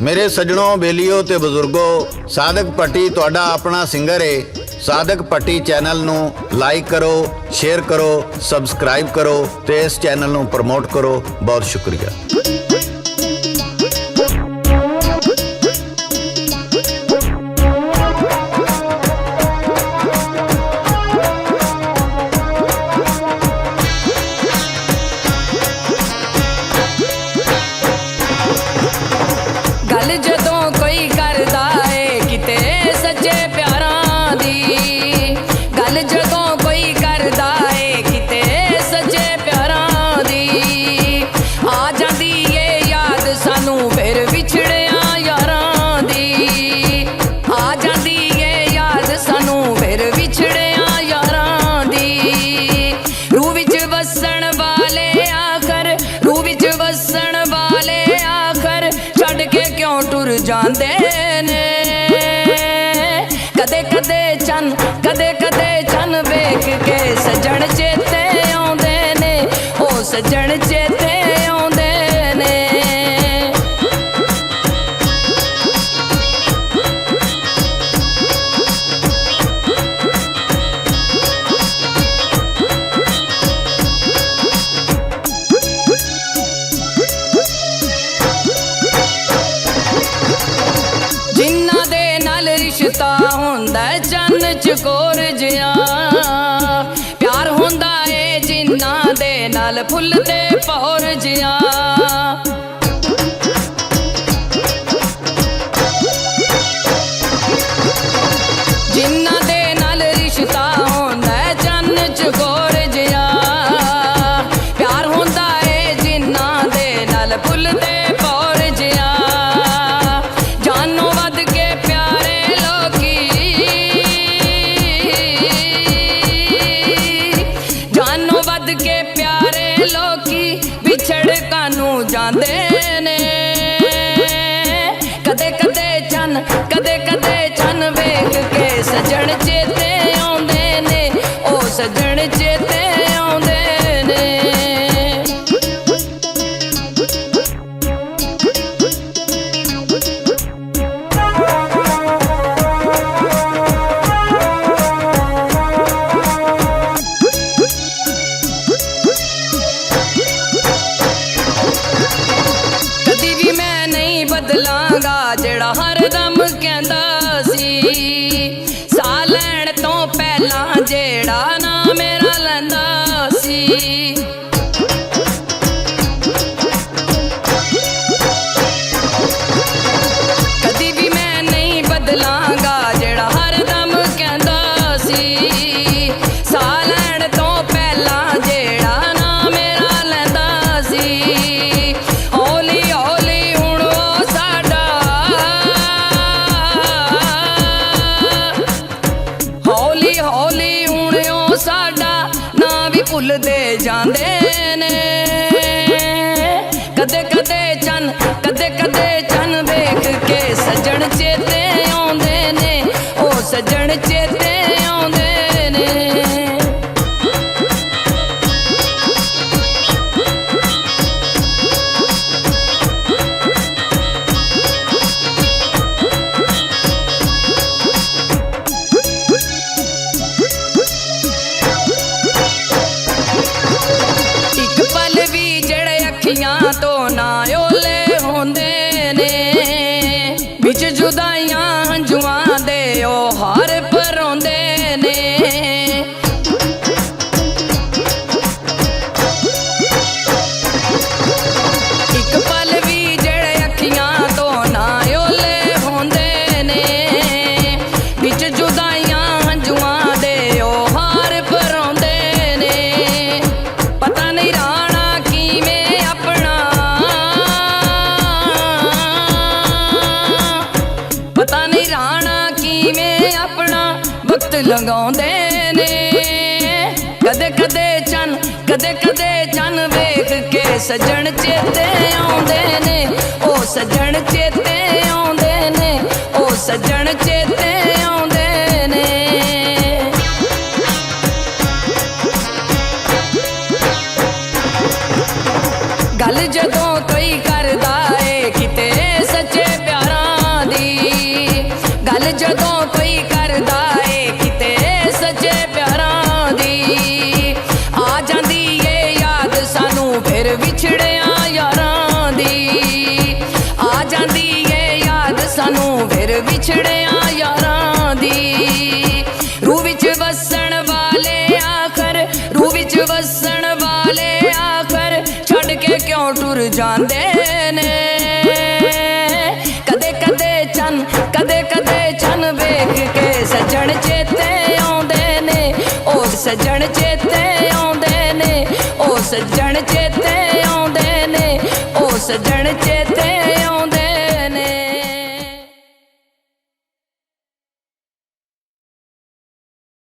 मेरे सजनों, बेलियो ते बजुर्गो, सादक भट्टी तुहाडा अपना सिंगर है। सादक भट्टी चैनल नू लाइक करो, शेयर करो, सबसक्राइब करो ते इस चैनल नू प्रमोट करो। बहुत शुक्रिया। गल जदों कोई करदा है किते सच्चे प्यारां दी, गल जदों कोई करदा है किते सच्चे प्यारां दी, आ जांदी ये याद सानू फिर विछड़िया यारां दी, आ जांदी ये याद सानू फिर विछड़िया यारां दी। रूह विच वसण वाले आखर, रूह विच वसण वाले आखर छड़ के क्यों टुर जांदे ने। कदे कदे चन वेख के सजन चेते आउंदे ने, ओ सजन चेते आउंदे ने। जिन्ना दे नाल रिश्ता हुंदा चन्न चकोर जिया, प्यार हुंदा है जिन्ना दे नाल फुल ते पौर जिया। जिन्ना दे नाल रिश्ता हुंदा चन्न चकोर जिया, प्यार हुंदा है जिन्ना दे नाल फुल ते पौर जिया। जानो वध के प्यारे लोकी, जानो वध के प्यारे लोकी बिछड़ कानू जांदे ने। कदे कदे चन वेख के सजन चेते आउंदे ने, ओ सजन चेते आउंदे ने। कदी भी मैं नहीं बदलांगा जेड़ा हरदम कहंदा सी, साह लैण तो पहला जेड़ा ना मेरा लैंदा सी। कदी भी मैं नहीं बदलांगा जेड़ा हरदम कहंदा सी, साह लैण तो पहला जेड़ा ना मेरा लैंदा सी। हौली हौली हुण ओ साडा, हौली हौली हुण ओ साडा ना भी भुलदे जांदे ने। कदे कदे चन वेख के सजन चेते आउंदे ने, ओ सजन चेते आउंदे ने। एक पल भी जड़े अखियां तो ना ओले होंदे ने, बिच जुदाइयां हंजुआं दे ओ हार परोंदे ने। एक पल भी जड़े अखियां तो ना ओले होंदे ने, बिच जुदाइयां हंजुआं दे ओ हार परोंदे ने। पता नहीं राणा किवें अपना, पता नहीं राणा किवें अपना वक्त लगाउंदे ने। कदे कदे चन वेख के सजन चेते आउंदे ने, ओ सजन चेते आउंदे ने, ओ सजन चेते आउंदे ने। गल जदों कोई करदा है किते सच्चे प्यार ਵਿਛੜਿਆ ਯਾਰਾਂ ਦੀ। ਰੂਹ ਵਿੱਚ ਵਸਣ ਵਾਲੇ ਆਖਰ, ਰੂਹ ਵਿੱਚ ਵਸਣ ਵਾਲੇ ਆਖਰ ਛੱਡ ਕੇ ਕਿਉਂ ਟੁਰ ਜਾਂਦੇ ਨੇ। ਕਦੇ ਕਦੇ ਚੰਨ, ਕਦੇ ਕਦੇ ਚੰਨ ਵੇਖ ਕੇ ਸੱਜਣ ਚੇਤੇ ਆਉਂਦੇ ਨੇ। ਉਹ ਸੱਜਣ ਚੇਤੇ ਆਉਂਦੇ ਨੇ, ਉਹ ਸੱਜਣ ਚੇਤੇ ਆਉਂਦੇ ਨੇ, ਉਹ ਸੱਜਣ ਚੇਤੇ